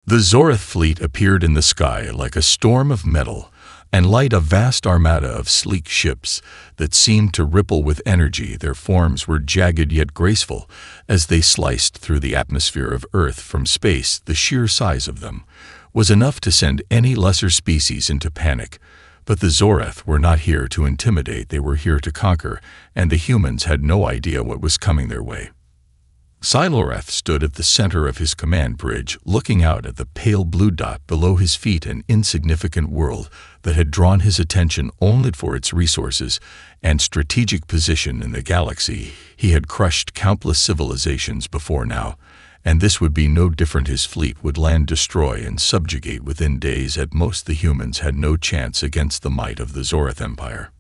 The Zoreth fleet appeared in the sky like a storm of metal, and like a vast armada of sleek ships that seemed to ripple with energy. Their forms were jagged yet graceful as they sliced through the atmosphere of Earth from space. The sheer size of them was enough to send any lesser species into panic. But the Zoreth were not here to intimidate, they were here to conquer, and the humans had no idea what was coming their way. Xyloreth stood at the center of his command bridge, looking out at the pale blue dot below his feet, an insignificant world that had drawn his attention only for its resources and strategic position in the galaxy. He had crushed countless civilizations before now, and this would be no different. His fleet would land, destroy, and subjugate within days. At most, the humans had no chance against the might of the Zoreth Empire.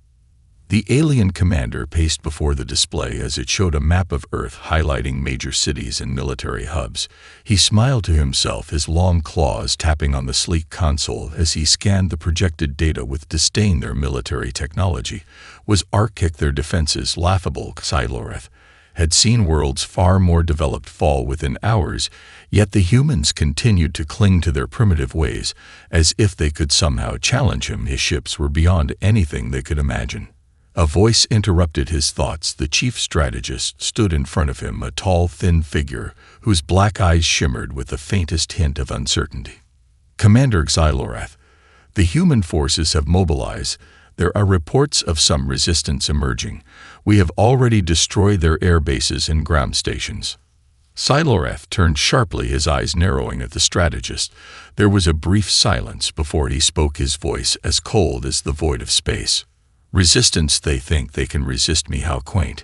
The alien commander paced before the display as it showed a map of Earth highlighting major cities and military hubs. He smiled to himself, his long claws tapping on the sleek console as he scanned the projected data with disdain. Their military technology was archaic, their defenses laughable. Xyloreth had seen worlds far more developed fall within hours, yet the humans continued to cling to their primitive ways, as if they could somehow challenge him. His ships were beyond anything they could imagine. A voice interrupted his thoughts. The chief strategist stood in front of him, a tall, thin figure whose black eyes shimmered with the faintest hint of uncertainty. Commander Xyloreth, the human forces have mobilized. There are reports of some resistance emerging. We have already destroyed their air bases and ground stations. Xyloreth turned sharply, his eyes narrowing at the strategist. There was a brief silence before he spoke, his voice as cold as the void of space. Resistance, they think they can resist me, how quaint.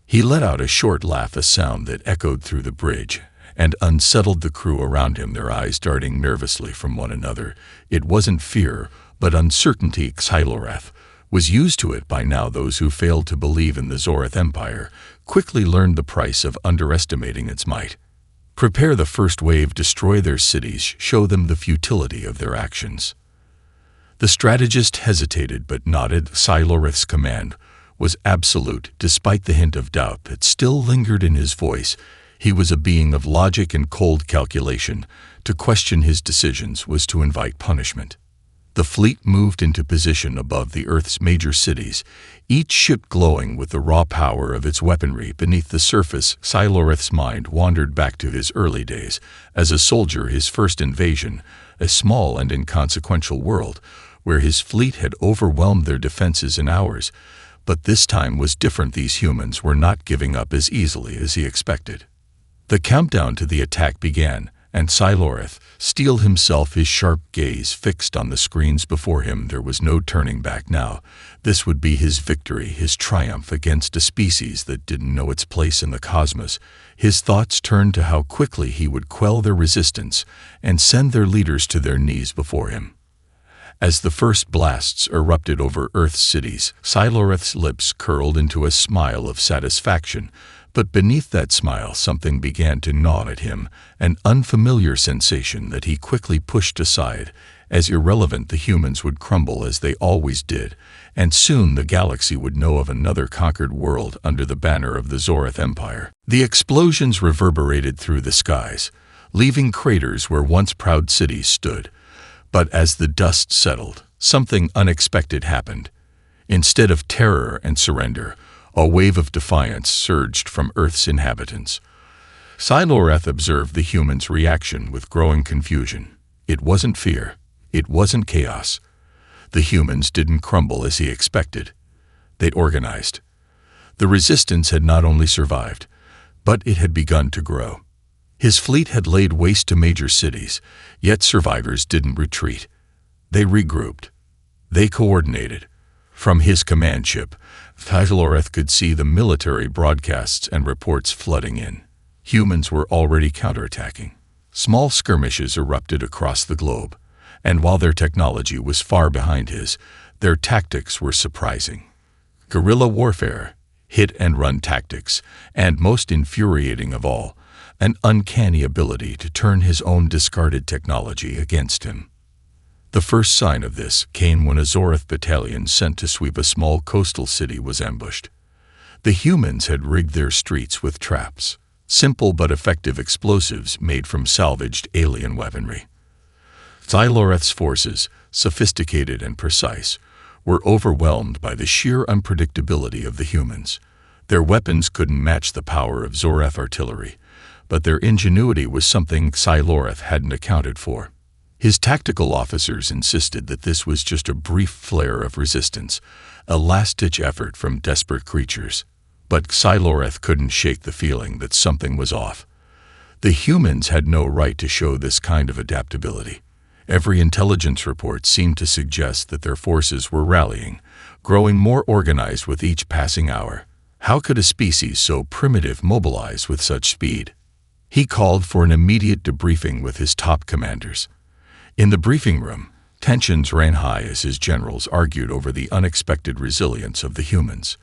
He let out a short laugh, a sound that echoed through the bridge and unsettled the crew around him, their eyes darting nervously from one another. It wasn't fear, but uncertainty. Xyloreth was used to it by now. Those who failed to believe in the Zoreth Empire quickly learned the price of underestimating its might. Prepare the first wave, destroy their cities, show them the futility of their actions. The strategist hesitated but nodded. Xyloreth's command was absolute, despite the hint of doubt that still lingered in his voice. He was a being of logic and cold calculation. To question his decisions was to invite punishment. The fleet moved into position above the Earth's major cities, each ship glowing with the raw power of its weaponry. Beneath the surface, Xyloreth's mind wandered back to his early days as a soldier, his first invasion, a small and inconsequential world where his fleet had overwhelmed their defenses in hours. But this time was different. These humans were not giving up as easily as he expected. The countdown to the attack began, and Xyloreth steeled himself, his sharp gaze fixed on the screens before him. There was no turning back now. This would be his victory, his triumph against a species that didn't know its place in the cosmos. His thoughts turned to how quickly he would quell their resistance and send their leaders to their knees before him. As the first blasts erupted over Earth's cities, Xyloreth's lips curled into a smile of satisfaction. But beneath that smile, something began to gnaw at him, an unfamiliar sensation that he quickly pushed aside. As irrelevant, the humans would crumble as they always did, and soon the galaxy would know of another conquered world under the banner of the Zoreth Empire. The explosions reverberated through the skies, leaving craters where once proud cities stood. But as the dust settled, something unexpected happened. Instead of terror and surrender, a wave of defiance surged from Earth's inhabitants. Xyloreth observed the humans' reaction with growing confusion. It wasn't fear. It wasn't chaos. The humans didn't crumble as he expected. They'd organized. The resistance had not only survived, but it had begun to grow. His fleet had laid waste to major cities, yet survivors didn't retreat. They regrouped. They coordinated. From his command ship, Xyloreth could see the military broadcasts and reports flooding in. Humans were already counterattacking. Small skirmishes erupted across the globe, and while their technology was far behind his, their tactics were surprising. Guerrilla warfare, hit-and-run tactics, and most infuriating of all, an uncanny ability to turn his own discarded technology against him. The first sign of this came when a Zoreth battalion sent to sweep a small coastal city was ambushed. The humans had rigged their streets with traps, simple but effective explosives made from salvaged alien weaponry. Xyloreth's forces, sophisticated and precise, were overwhelmed by the sheer unpredictability of the humans. Their weapons couldn't match the power of Zoreth artillery, but their ingenuity was something Xyloreth hadn't accounted for. His tactical officers insisted that this was just a brief flare of resistance, a last-ditch effort from desperate creatures. But Xyloreth couldn't shake the feeling that something was off. The humans had no right to show this kind of adaptability. Every intelligence report seemed to suggest that their forces were rallying, growing more organized with each passing hour. How could a species so primitive mobilize with such speed? He called for an immediate debriefing with his top commanders. In the briefing room, tensions ran high as his generals argued over the unexpected resilience of the humans.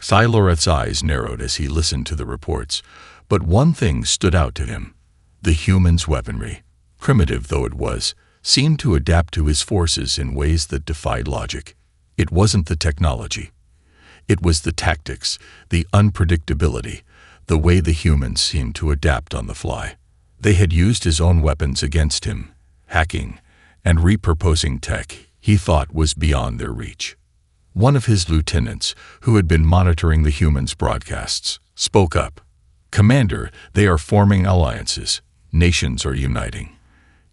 Xyloreth's eyes narrowed as he listened to the reports, but one thing stood out to him. The humans' weaponry, primitive though it was, seemed to adapt to his forces in ways that defied logic. It wasn't the technology. It was the tactics, the unpredictability, the way the humans seemed to adapt on the fly. They had used his own weapons against him, hacking and repurposing tech he thought was beyond their reach. One of his lieutenants, who had been monitoring the humans' broadcasts, spoke up. "Commander, they are forming alliances. Nations are uniting.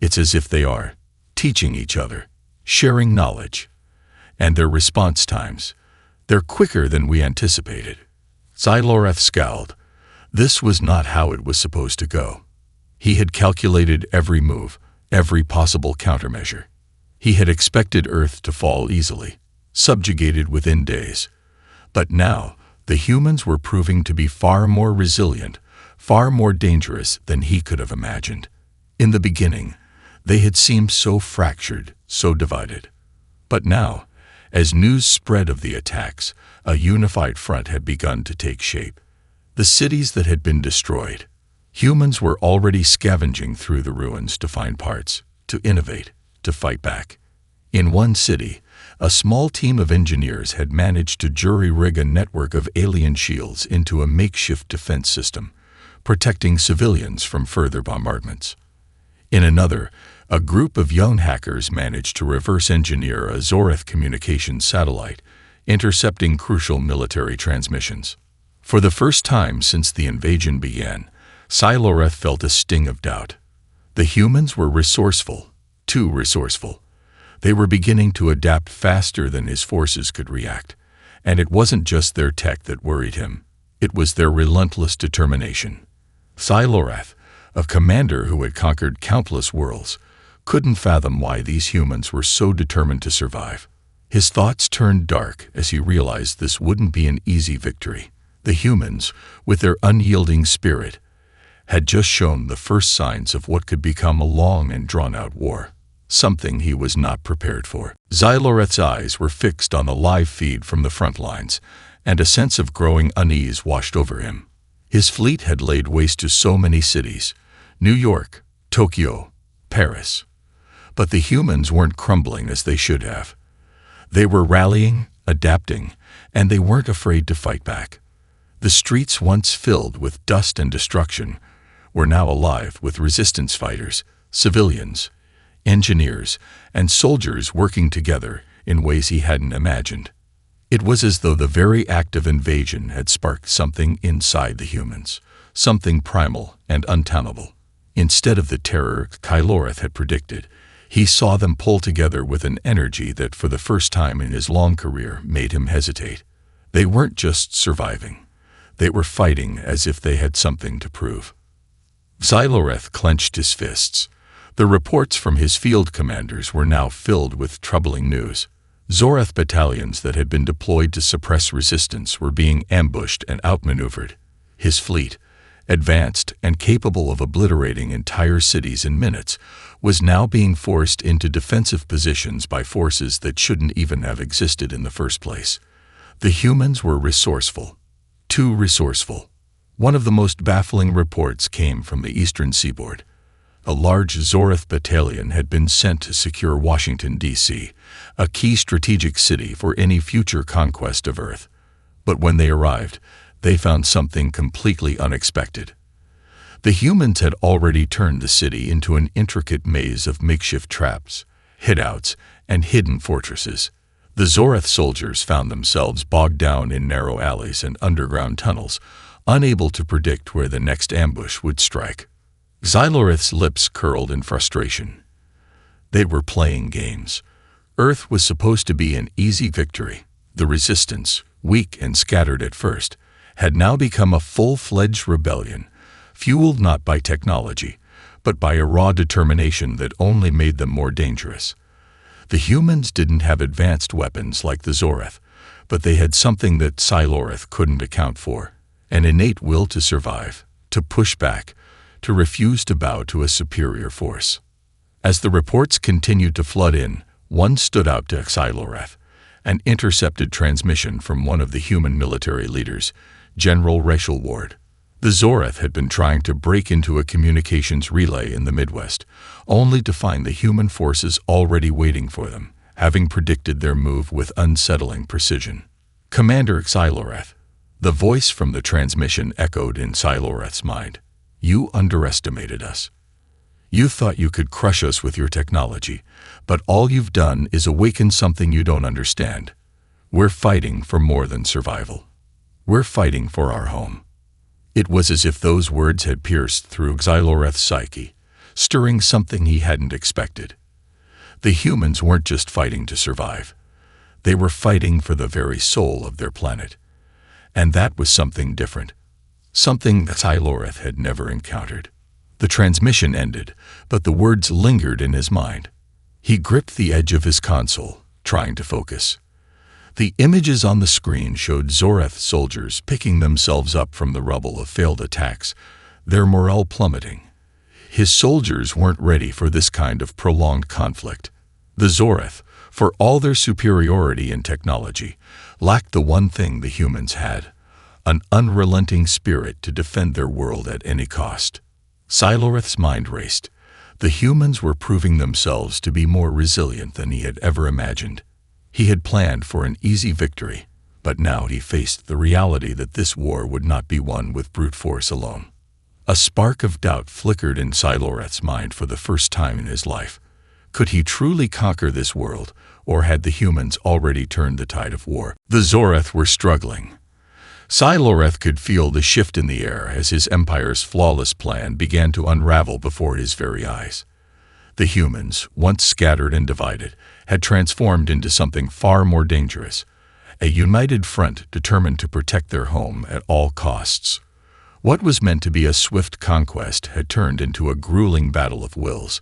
It's as if they are teaching each other, sharing knowledge. And their response times, they're quicker than we anticipated." Xyloreth scowled. This was not how it was supposed to go. He had calculated every move, every possible countermeasure. He had expected Earth to fall easily, subjugated within days. But now, the humans were proving to be far more resilient, far more dangerous than he could have imagined. In the beginning, they had seemed so fractured, so divided. But now, as news spread of the attacks, a unified front had begun to take shape. The cities that had been destroyed, humans were already scavenging through the ruins to find parts, to innovate, to fight back. In one city, a small team of engineers had managed to jury-rig a network of alien shields into a makeshift defense system, protecting civilians from further bombardments. In another, a group of young hackers managed to reverse-engineer a Zoreth communications satellite, intercepting crucial military transmissions. For the first time since the invasion began, Xyloreth felt a sting of doubt. The humans were resourceful, too resourceful. They were beginning to adapt faster than his forces could react, and it wasn't just their tech that worried him. It was their relentless determination. Xyloreth, a commander who had conquered countless worlds, couldn't fathom why these humans were so determined to survive. His thoughts turned dark as he realized this wouldn't be an easy victory. The humans, with their unyielding spirit, had just shown the first signs of what could become a long and drawn-out war, something he was not prepared for. Xyloreth's eyes were fixed on the live feed from the front lines, and a sense of growing unease washed over him. His fleet had laid waste to so many cities, New York, Tokyo, Paris. But the humans weren't crumbling as they should have. They were rallying, adapting, and they weren't afraid to fight back. The streets once filled with dust and destruction were now alive with resistance fighters, civilians, engineers, and soldiers working together in ways he hadn't imagined. It was as though the very act of invasion had sparked something inside the humans, something primal and untamable. Instead of the terror Xyloreth had predicted, he saw them pull together with an energy that for the first time in his long career made him hesitate. They weren't just surviving. They were fighting as if they had something to prove. Xyloreth clenched his fists. The reports from his field commanders were now filled with troubling news. Zoreth battalions that had been deployed to suppress resistance were being ambushed and outmaneuvered. His fleet, advanced and capable of obliterating entire cities in minutes, was now being forced into defensive positions by forces that shouldn't even have existed in the first place. The humans were resourceful, too resourceful. One of the most baffling reports came from the eastern seaboard. A large Zoreth battalion had been sent to secure Washington, D.C., a key strategic city for any future conquest of Earth. But when they arrived, they found something completely unexpected. The humans had already turned the city into an intricate maze of makeshift traps, hideouts, and hidden fortresses. The Zoreth soldiers found themselves bogged down in narrow alleys and underground tunnels, unable to predict where the next ambush would strike. Xyloreth's lips curled in frustration. They were playing games. Earth was supposed to be an easy victory. The resistance, weak and scattered at first, had now become a full-fledged rebellion, fueled not by technology, but by a raw determination that only made them more dangerous. The humans didn't have advanced weapons like the Zoreth, but they had something that Xyloreth couldn't account for, an innate will to survive, to push back, to refuse to bow to a superior force. As the reports continued to flood in, one stood out to Xyloreth, an intercepted transmission from one of the human military leaders, General Rachel Ward. The Zoreth had been trying to break into a communications relay in the Midwest, only to find the human forces already waiting for them, having predicted their move with unsettling precision. "Commander Xyloreth," the voice from the transmission echoed in Xyloreth's mind. "You underestimated us. You thought you could crush us with your technology, but all you've done is awaken something you don't understand. We're fighting for more than survival. We're fighting for our home." It was as if those words had pierced through Xyloreth's psyche, stirring something he hadn't expected. The humans weren't just fighting to survive. They were fighting for the very soul of their planet. And that was something different, something that Xyloreth had never encountered. The transmission ended, but the words lingered in his mind. He gripped the edge of his console, trying to focus. The images on the screen showed Zoreth soldiers picking themselves up from the rubble of failed attacks, their morale plummeting. His soldiers weren't ready for this kind of prolonged conflict. The Zoreth, for all their superiority in technology, lacked the one thing the humans had, an unrelenting spirit to defend their world at any cost. Xyloreth's mind raced. The humans were proving themselves to be more resilient than he had ever imagined. He had planned for an easy victory, but now he faced the reality that this war would not be won with brute force alone. A spark of doubt flickered in Xyloreth's mind for the first time in his life. Could he truly conquer this world, or had the humans already turned the tide of war? The Zoreth were struggling. Xyloreth could feel the shift in the air as his empire's flawless plan began to unravel before his very eyes. The humans, once scattered and divided, had transformed into something far more dangerous, a united front determined to protect their home at all costs. What was meant to be a swift conquest had turned into a grueling battle of wills,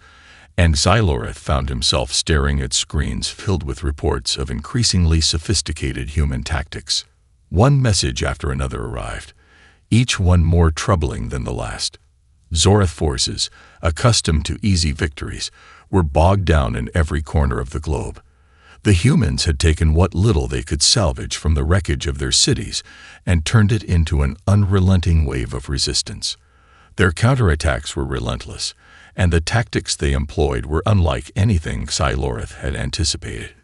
and Xyloreth found himself staring at screens filled with reports of increasingly sophisticated human tactics. One message after another arrived, each one more troubling than the last. Zoreth forces, accustomed to easy victories, were bogged down in every corner of the globe. The humans had taken what little they could salvage from the wreckage of their cities and turned it into an unrelenting wave of resistance. Their counterattacks were relentless, and the tactics they employed were unlike anything Xyloreth had anticipated.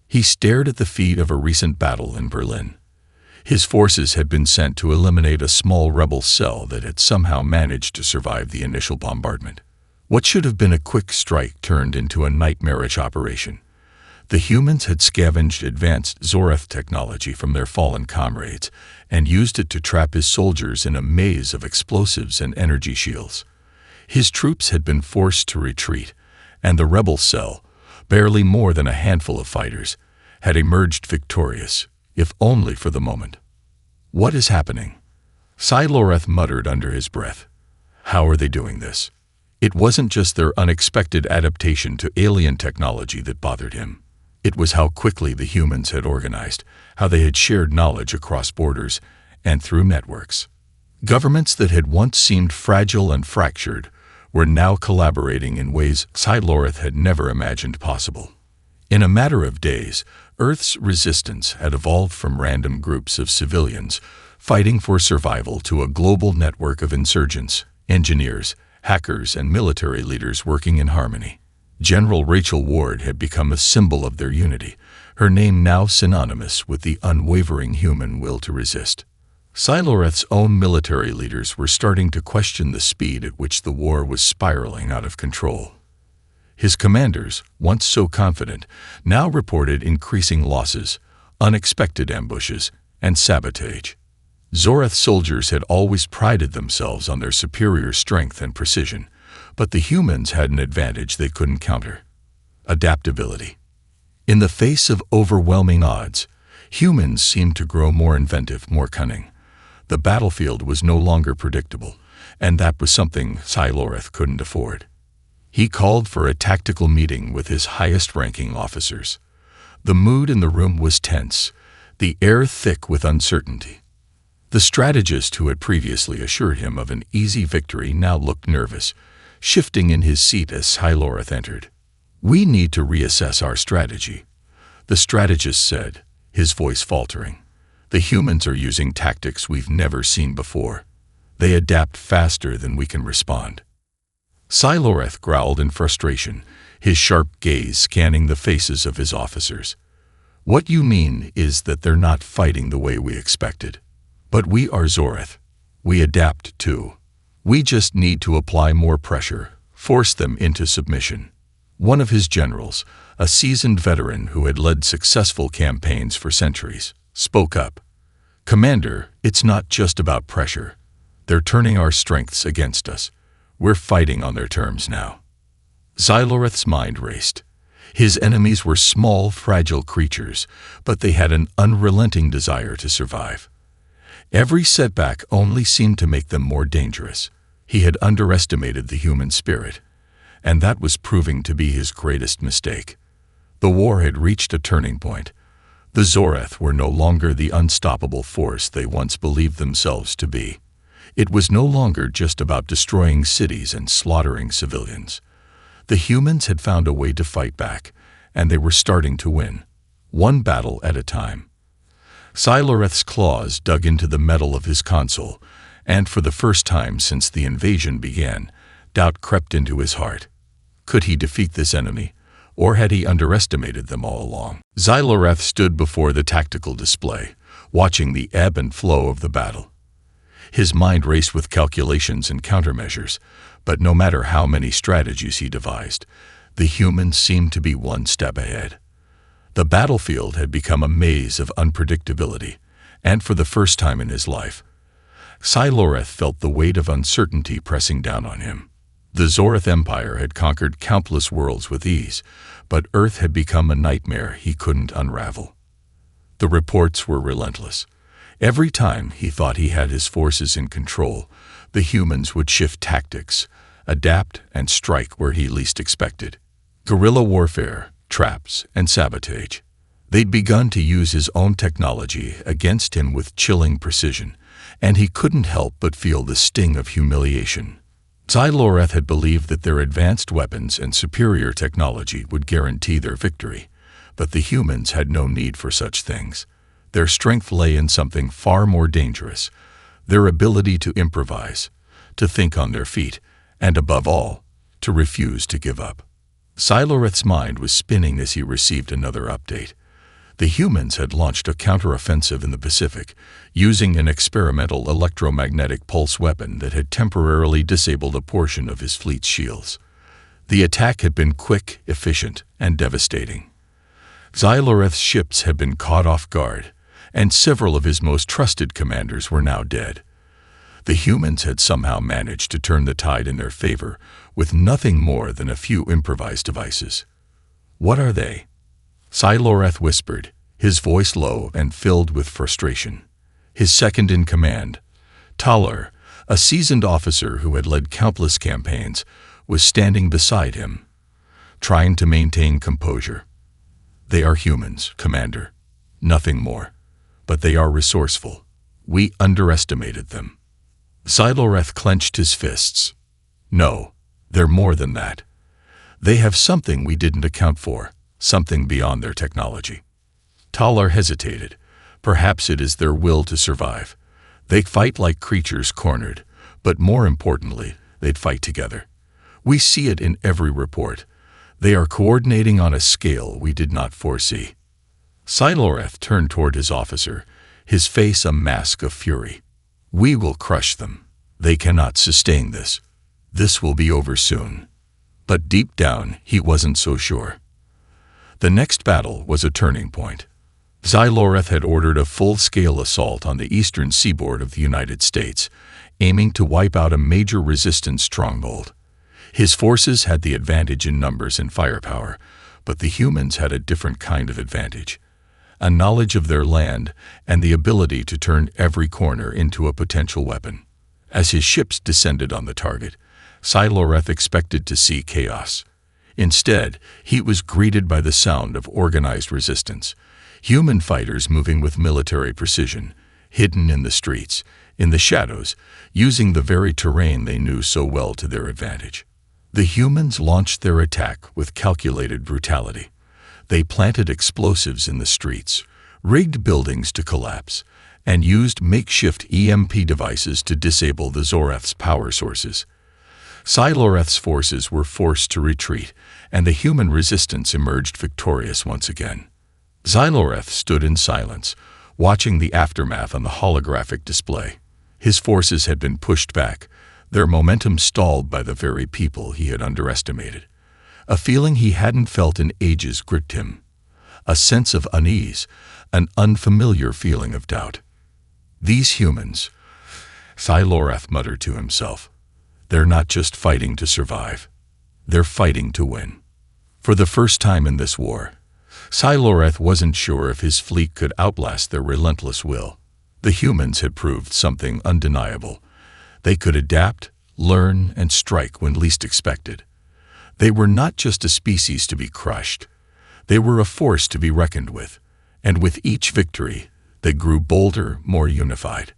He stared at the feet of a recent battle in Berlin. His forces had been sent to eliminate a small rebel cell that had somehow managed to survive the initial bombardment. What should have been a quick strike turned into a nightmarish operation. The humans had scavenged advanced Zoreth technology from their fallen comrades and used it to trap his soldiers in a maze of explosives and energy shields. His troops had been forced to retreat, and the rebel cell, barely more than a handful of fighters, had emerged victorious, if only for the moment. "What is happening?" Xyloreth muttered under his breath. "How are they doing this?" It wasn't just their unexpected adaptation to alien technology that bothered him. It was how quickly the humans had organized, how they had shared knowledge across borders and through networks. Governments that had once seemed fragile and fractured were now collaborating in ways Xyloreth had never imagined possible. In a matter of days, Earth's resistance had evolved from random groups of civilians fighting for survival to a global network of insurgents, engineers, hackers, and military leaders working in harmony. General Rachel Ward had become a symbol of their unity, her name now synonymous with the unwavering human will to resist. Siloreth's own military leaders were starting to question the speed at which the war was spiraling out of control. His commanders, once so confident, now reported increasing losses, unexpected ambushes, and sabotage. Zoreth's soldiers had always prided themselves on their superior strength and precision, but the humans had an advantage they couldn't counter: adaptability. In the face of overwhelming odds, humans seemed to grow more inventive, more cunning. The battlefield was no longer predictable, and that was something Siloreth couldn't afford. He called for a tactical meeting with his highest-ranking officers. The mood in the room was tense, the air thick with uncertainty. The strategist who had previously assured him of an easy victory now looked nervous, shifting in his seat as Siloreth entered. "We need to reassess our strategy," the strategist said, his voice faltering. "The humans are using tactics we've never seen before. They adapt faster than we can respond." Siloreth growled in frustration, his sharp gaze scanning the faces of his officers. "What you mean is that they're not fighting the way we expected. But we are Zoreth. We adapt too. We just need to apply more pressure, force them into submission." One of his generals, a seasoned veteran who had led successful campaigns for centuries, spoke up. "Commander, it's not just about pressure. They're turning our strengths against us. We're fighting on their terms now." Siloreth's mind raced. His enemies were small, fragile creatures, but they had an unrelenting desire to survive. Every setback only seemed to make them more dangerous. He had underestimated the human spirit, and that was proving to be his greatest mistake. The war had reached a turning point. The Zoreth were no longer the unstoppable force they once believed themselves to be. It was no longer just about destroying cities and slaughtering civilians. The humans had found a way to fight back, and they were starting to win, one battle at a time. Siloreth's claws dug into the metal of his console, and for the first time since the invasion began, doubt crept into his heart. Could he defeat this enemy, or had he underestimated them all along? Siloreth stood before the tactical display, watching the ebb and flow of the battle. His mind raced with calculations and countermeasures, but no matter how many strategies he devised, the humans seemed to be one step ahead. The battlefield had become a maze of unpredictability, and for the first time in his life, Siloreth felt the weight of uncertainty pressing down on him. The Zoreth Empire had conquered countless worlds with ease, but Earth had become a nightmare he couldn't unravel. The reports were relentless. Every time he thought he had his forces in control, the humans would shift tactics, adapt, and strike where he least expected. Guerrilla warfare, traps, and sabotage. They'd begun to use his own technology against him with chilling precision, and he couldn't help but feel the sting of humiliation. Siloreth had believed that their advanced weapons and superior technology would guarantee their victory, but the humans had no need for such things. Their strength lay in something far more dangerous: their ability to improvise, to think on their feet, and above all, to refuse to give up. Siloreth's mind was spinning as he received another update. The humans had launched a counteroffensive in the Pacific, using an experimental electromagnetic pulse weapon that had temporarily disabled a portion of his fleet's shields. The attack had been quick, efficient, and devastating. Siloreth's ships had been caught off guard, and several of his most trusted commanders were now dead. The humans had somehow managed to turn the tide in their favor with nothing more than a few improvised devices. "What are they?" Siloreth whispered, his voice low and filled with frustration. His second-in-command, Talar, a seasoned officer who had led countless campaigns, was standing beside him, trying to maintain composure. "They are humans, Commander. Nothing more. But they are resourceful. We underestimated them." Siloreth clenched his fists. "No, they're more than that. They have something we didn't account for, something beyond their technology." Talar hesitated. "Perhaps it is their will to survive. They fight like creatures cornered, but more importantly, they'd fight together. We see it in every report. They are coordinating on a scale we did not foresee." Siloreth turned toward his officer, his face a mask of fury. We will crush them. They cannot sustain this. This will be over soon. But deep down, he wasn't so sure. The next battle was a turning point. Xyloreth had ordered a full-scale assault on the eastern seaboard of the United States, aiming to wipe out a major resistance stronghold. His forces had the advantage in numbers and firepower, but the humans had a different kind of advantage: a knowledge of their land and the ability to turn every corner into a potential weapon. As his ships descended on the target, Xyloreth expected to see chaos. Instead, he was greeted by the sound of organized resistance, human fighters moving with military precision, hidden in the streets, in the shadows, using the very terrain they knew so well to their advantage. The humans launched their attack with calculated brutality. They planted explosives in the streets, rigged buildings to collapse, and used makeshift EMP devices to disable the Zoreth's power sources. Xyloreth's forces were forced to retreat, and the human resistance emerged victorious once again. Xyloreth stood in silence, watching the aftermath on the holographic display. His forces had been pushed back, their momentum stalled by the very people he had underestimated. A feeling he hadn't felt in ages gripped him. A sense of unease, an unfamiliar feeling of doubt. These humans, Xyloreth muttered to himself, they're not just fighting to survive. They're fighting to win. For the first time in this war, Xyloreth wasn't sure if his fleet could outlast their relentless will. The humans had proved something undeniable. They could adapt, learn, and strike when least expected. They were not just a species to be crushed. They were a force to be reckoned with, and with each victory, they grew bolder, more unified.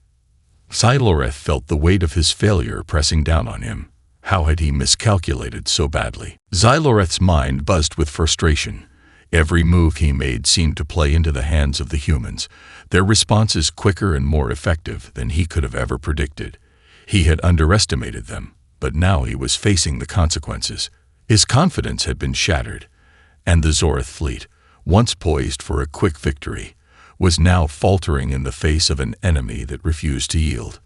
Xyloreth felt the weight of his failure pressing down on him. How had he miscalculated so badly? Xyloreth's mind buzzed with frustration. Every move he made seemed to play into the hands of the humans, their responses quicker and more effective than he could have ever predicted. He had underestimated them, but now he was facing the consequences. His confidence had been shattered, and the Zoreth fleet, once poised for a quick victory, was now faltering in the face of an enemy that refused to yield.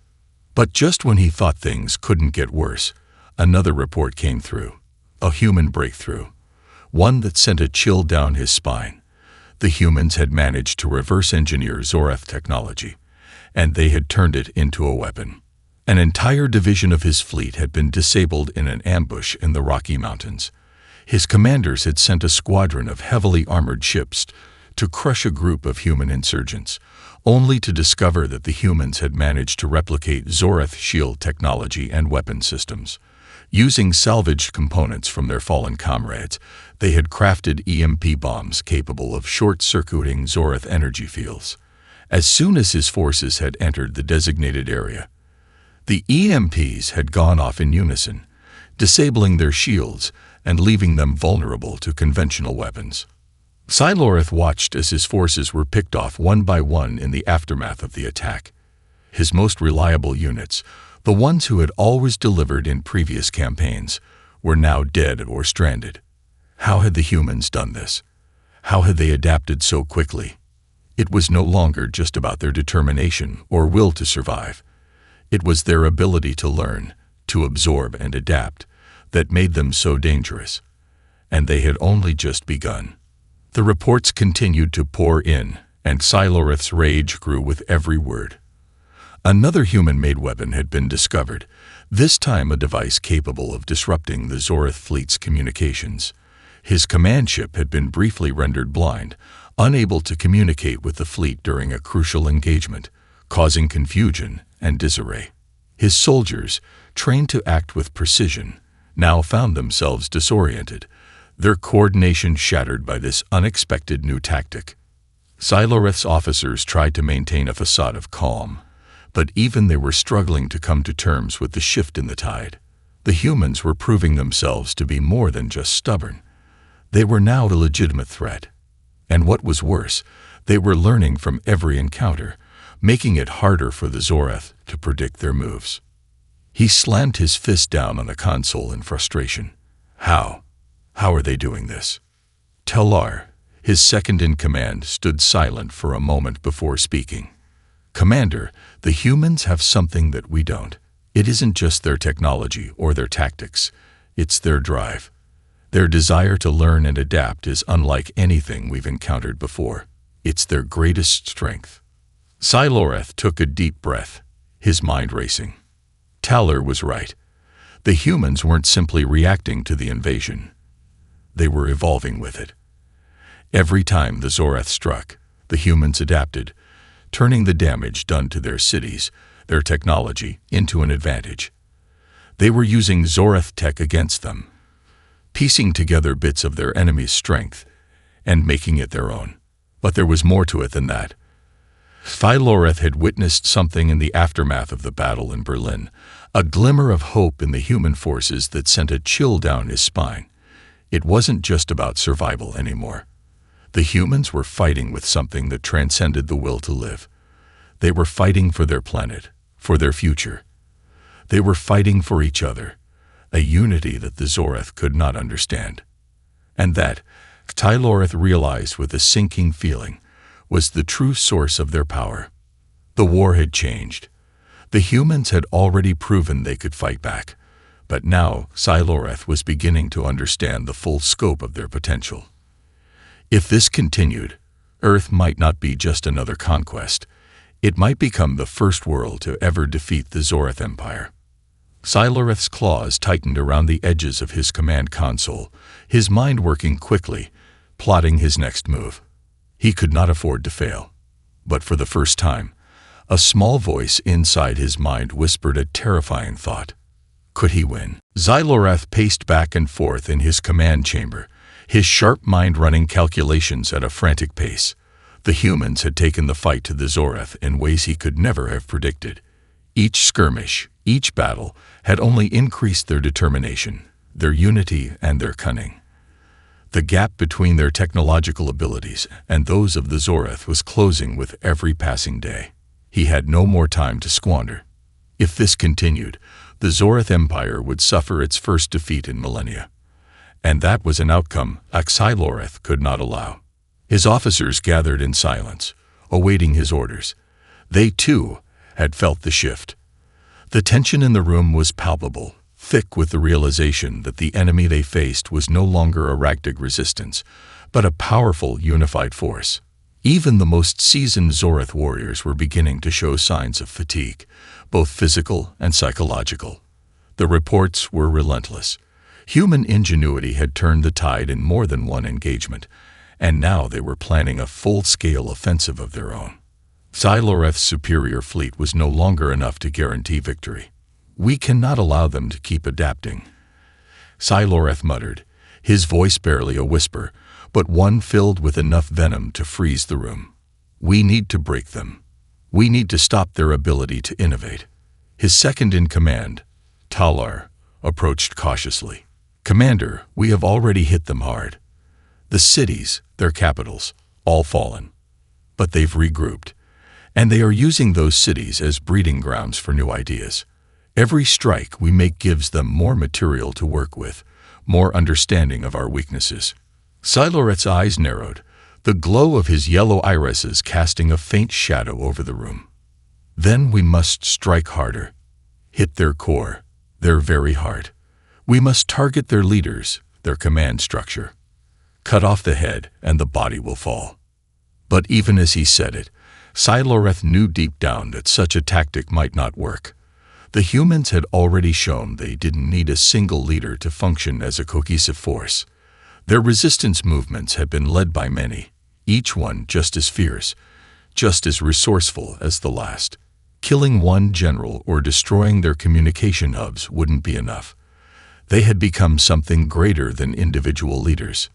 But just when he thought things couldn't get worse, another report came through, a human breakthrough, one that sent a chill down his spine. The humans had managed to reverse engineer Zoreth technology, and they had turned it into a weapon. An entire division of his fleet had been disabled in an ambush in the Rocky Mountains. His commanders had sent a squadron of heavily armored ships to crush a group of human insurgents, only to discover that the humans had managed to replicate Zoreth shield technology and weapon systems. Using salvaged components from their fallen comrades, they had crafted EMP bombs capable of short-circuiting Zoreth energy fields. As soon as his forces had entered the designated area, the EMPs had gone off in unison, disabling their shields and leaving them vulnerable to conventional weapons. Xyloreth watched as his forces were picked off one by one in the aftermath of the attack. His most reliable units, the ones who had always delivered in previous campaigns, were now dead or stranded. How had the humans done this? How had they adapted so quickly? It was no longer just about their determination or will to survive. It was their ability to learn, to absorb and adapt, that made them so dangerous. And they had only just begun. The reports continued to pour in, and Xyloreth's rage grew with every word. Another human-made weapon had been discovered, this time a device capable of disrupting the Zoreth fleet's communications. His command ship had been briefly rendered blind, unable to communicate with the fleet during a crucial engagement, causing confusion and disarray. His soldiers, trained to act with precision, now found themselves disoriented, their coordination shattered by this unexpected new tactic. Xyloreth's officers tried to maintain a facade of calm, but even they were struggling to come to terms with the shift in the tide. The humans were proving themselves to be more than just stubborn. They were now a legitimate threat. And what was worse, they were learning from every encounter, making it harder for the Zoreth to predict their moves. He slammed his fist down on the console in frustration. How are they doing this? Telar, his second-in-command, stood silent for a moment before speaking. "Commander, the humans have something that we don't. It isn't just their technology or their tactics. It's their drive. Their desire to learn and adapt is unlike anything we've encountered before. It's their greatest strength." Siloreth took a deep breath, his mind racing. Talar was right. The humans weren't simply reacting to the invasion. They were evolving with it. Every time the Zoreth struck, the humans adapted, turning the damage done to their cities, their technology, into an advantage. They were using Zoreth tech against them, piecing together bits of their enemy's strength and making it their own. But there was more to it than that. Siloreth had witnessed something in the aftermath of the battle in Berlin, a glimmer of hope in the human forces that sent a chill down his spine. It wasn't just about survival anymore. The humans were fighting with something that transcended the will to live. They were fighting for their planet, for their future. They were fighting for each other, a unity that the Zoreth could not understand. And that, Siloreth realized with a sinking feeling, was the true source of their power. The war had changed. The humans had already proven they could fight back, but now Siloreth was beginning to understand the full scope of their potential. If this continued, Earth might not be just another conquest. It might become the first world to ever defeat the Zoreth Empire. Siloreth's claws tightened around the edges of his command console, his mind working quickly, plotting his next move. He could not afford to fail. But for the first time, a small voice inside his mind whispered a terrifying thought. Could he win? Siloreth paced back and forth in his command chamber, his sharp mind running calculations at a frantic pace. The humans had taken the fight to the Zoreth in ways he could never have predicted. Each skirmish, each battle, had only increased their determination, their unity, and their cunning. The gap between their technological abilities and those of the Zoreth was closing with every passing day. He had no more time to squander. If this continued, the Zoreth Empire would suffer its first defeat in millennia. And that was an outcome Siloreth could not allow. His officers gathered in silence, awaiting his orders. They, too, had felt the shift. The tension in the room was palpable, thick with the realization that the enemy they faced was no longer a ragtag resistance, but a powerful, unified force. Even the most seasoned Zoreth warriors were beginning to show signs of fatigue, both physical and psychological. The reports were relentless. Human ingenuity had turned the tide in more than one engagement, and now they were planning a full-scale offensive of their own. Siloreth's superior fleet was no longer enough to guarantee victory. "We cannot allow them to keep adapting," Siloreth muttered, his voice barely a whisper, but one filled with enough venom to freeze the room. "We need to break them. We need to stop their ability to innovate." His second-in-command, Talar, approached cautiously. "Commander, we have already hit them hard. The cities, their capitals, all fallen. But they've regrouped, and they are using those cities as breeding grounds for new ideas. Every strike we make gives them more material to work with, more understanding of our weaknesses." Siloreth's eyes narrowed, the glow of his yellow irises casting a faint shadow over the room. "Then we must strike harder. Hit their core, their very heart. We must target their leaders, their command structure. Cut off the head, and the body will fall." But even as he said it, Siloreth knew deep down that such a tactic might not work. The humans had already shown they didn't need a single leader to function as a cohesive force. Their resistance movements had been led by many, each one just as fierce, just as resourceful as the last. Killing one general or destroying their communication hubs wouldn't be enough. They had become something greater than individual leaders.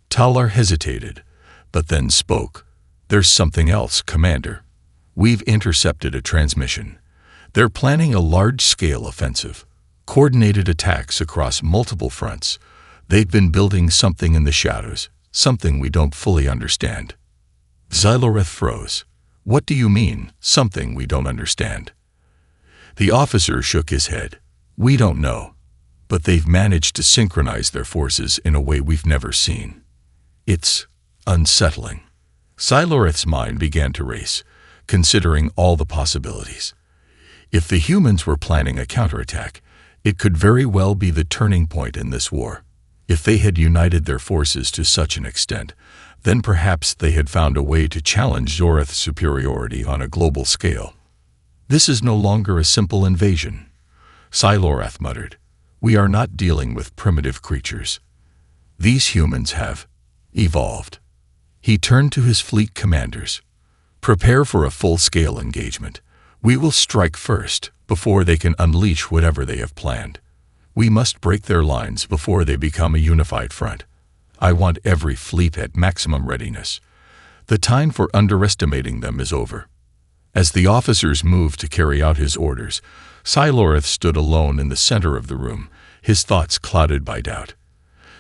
Talar hesitated, but then spoke. "There's something else, Commander. We've intercepted a transmission. They're planning a large-scale offensive, coordinated attacks across multiple fronts. They've been building something in the shadows, something we don't fully understand." Siloreth froze. "What do you mean, something we don't understand?" The officer shook his head. "We don't know, but they've managed to synchronize their forces in a way we've never seen. It's unsettling." Siloreth's mind began to race, considering all the possibilities. If the humans were planning a counterattack, it could very well be the turning point in this war. If they had united their forces to such an extent, then perhaps they had found a way to challenge Zoreth's superiority on a global scale. This is no longer a simple invasion, Sci-Fi muttered. We are not dealing with primitive creatures. These humans have evolved. He turned to his fleet commanders. Prepare for a full-scale engagement. We will strike first, before they can unleash whatever they have planned. We must break their lines before they become a unified front. I want every fleet at maximum readiness. The time for underestimating them is over. As the officers moved to carry out his orders, Sci-Fi stood alone in the center of the room, his thoughts clouded by doubt.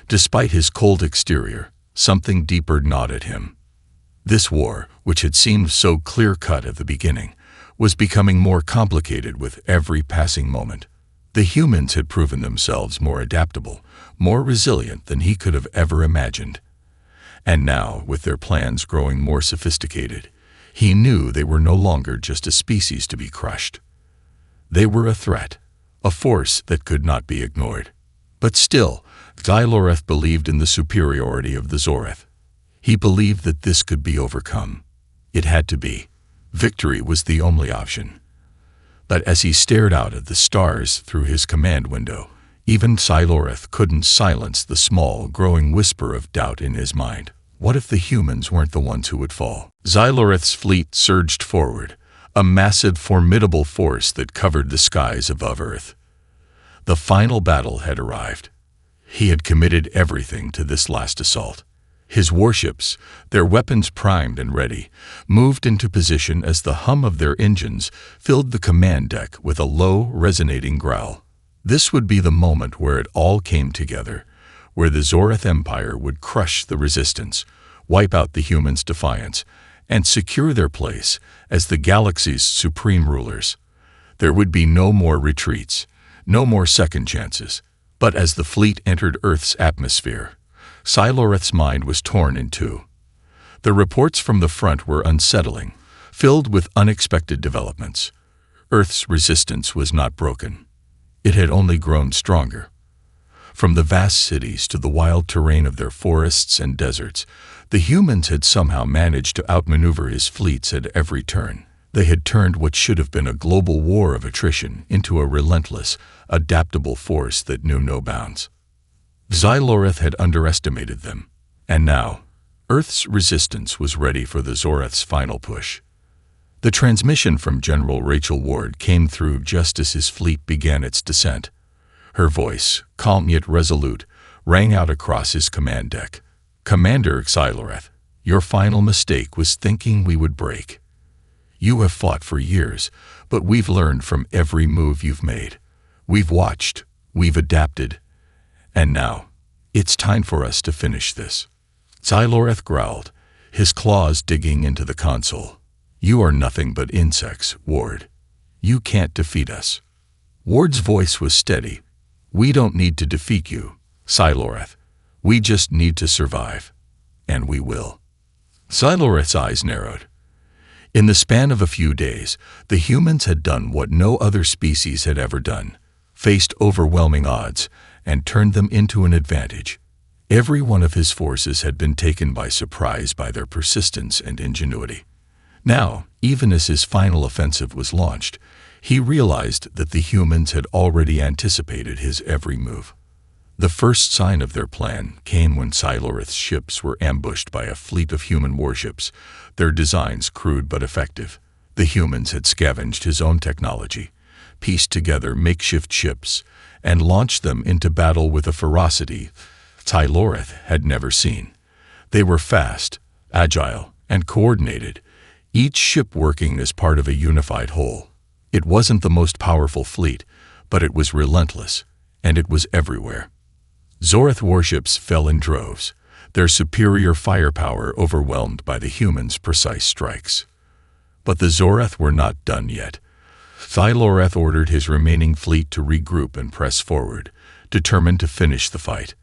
Despite his cold exterior, something deeper gnawed at him. This war, which had seemed so clear-cut at the beginning, was becoming more complicated with every passing moment. The humans had proven themselves more adaptable, more resilient than he could have ever imagined. And now, with their plans growing more sophisticated, he knew they were no longer just a species to be crushed. They were a threat, a force that could not be ignored. But still, Sci-Fi believed in the superiority of the Zoreth. He believed that this could be overcome. It had to be. Victory was the only option. But as he stared out at the stars through his command window, even Sci-Fi couldn't silence the small, growing whisper of doubt in his mind. What if the humans weren't the ones who would fall? Sci-Fi's fleet surged forward, a massive, formidable force that covered the skies above Earth. The final battle had arrived. He had committed everything to this last assault. His warships, their weapons primed and ready, moved into position as the hum of their engines filled the command deck with a low, resonating growl. This would be the moment where it all came together, where the Zoreth Empire would crush the resistance, wipe out the humans' defiance, and secure their place as the galaxy's supreme rulers. There would be no more retreats, no more second chances. But as the fleet entered Earth's atmosphere, Sci-Fi's mind was torn in two. The reports from the front were unsettling, filled with unexpected developments. Earth's resistance was not broken. It had only grown stronger. From the vast cities to the wild terrain of their forests and deserts, the humans had somehow managed to outmaneuver his fleets at every turn. They had turned what should have been a global war of attrition into a relentless, adaptable force that knew no bounds. Sci-Fi had underestimated them, and now, Earth's resistance was ready for the Zoreth's final push. The transmission from General Rachel Ward came through just as his fleet began its descent. Her voice, calm yet resolute, rang out across his command deck. Commander Sci-Fi, your final mistake was thinking we would break. You have fought for years, but we've learned from every move you've made. We've watched, we've adapted, and now, it's time for us to finish this. Sci-Fi growled, his claws digging into the console. You are nothing but insects, Ward. You can't defeat us. Ward's voice was steady. We don't need to defeat you, Sci-Fi. We just need to survive. And we will. Sci-Fi's eyes narrowed. In the span of a few days, the humans had done what no other species had ever done, faced overwhelming odds, and turned them into an advantage. Every one of his forces had been taken by surprise by their persistence and ingenuity. Now, even as his final offensive was launched, he realized that the humans had already anticipated his every move. The first sign of their plan came when Sci-Fi's ships were ambushed by a fleet of human warships, their designs crude but effective. The humans had scavenged his own technology, pieced together makeshift ships, and launched them into battle with a ferocity Sci-Fi had never seen. They were fast, agile, and coordinated, each ship working as part of a unified whole. It wasn't the most powerful fleet, but it was relentless, and it was everywhere. Zoreth warships fell in droves, their superior firepower overwhelmed by the humans' precise strikes. But the Zoreth were not done yet. Sci-Fi ordered his remaining fleet to regroup and press forward, determined to finish the fight.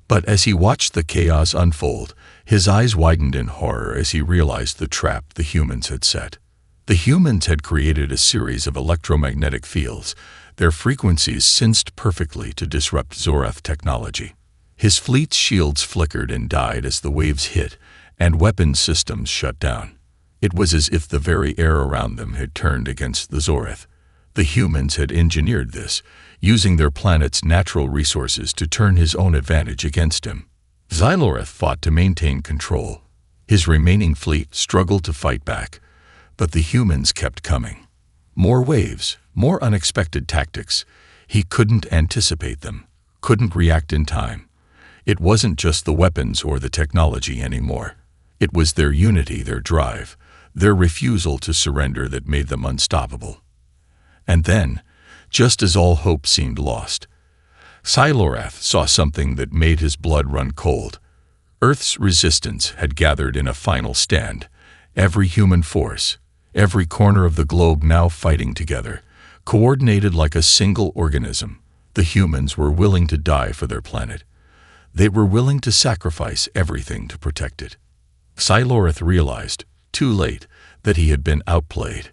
But as he watched the chaos unfold, his eyes widened in horror as he realized the trap the humans had set. The The humans had created a series of electromagnetic fields, their frequencies synced perfectly to disrupt Zorath technology. His fleet's shields flickered and died as the waves hit, and weapons systems shut down. It was as if the very air around them had turned against the Zorath. The humans had engineered this, using their planet's natural resources to turn his own advantage against him. Xylorath fought to maintain control. His remaining fleet struggled to fight back, but the humans kept coming. More waves, more unexpected tactics. He couldn't anticipate them, couldn't react in time. It wasn't just the weapons or the technology anymore. It was their unity, their drive, their refusal to surrender that made them unstoppable. And then, just as all hope seemed lost, Xylorath saw something that made his blood run cold. Earth's resistance had gathered in a final stand. Every human force, every corner of the globe now fighting together, coordinated like a single organism. The humans were willing to die for their planet. They were willing to sacrifice everything to protect it. Xylorath realized, too late, that he had been outplayed.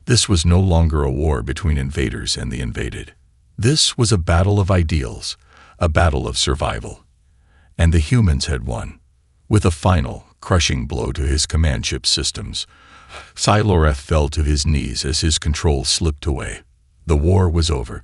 This was no longer a war between invaders and the invaded. This was a battle of ideals, a battle of survival. And the humans had won. With a final, crushing blow to his command ship systems, Xylorath fell to his knees as his control slipped away. The war was over.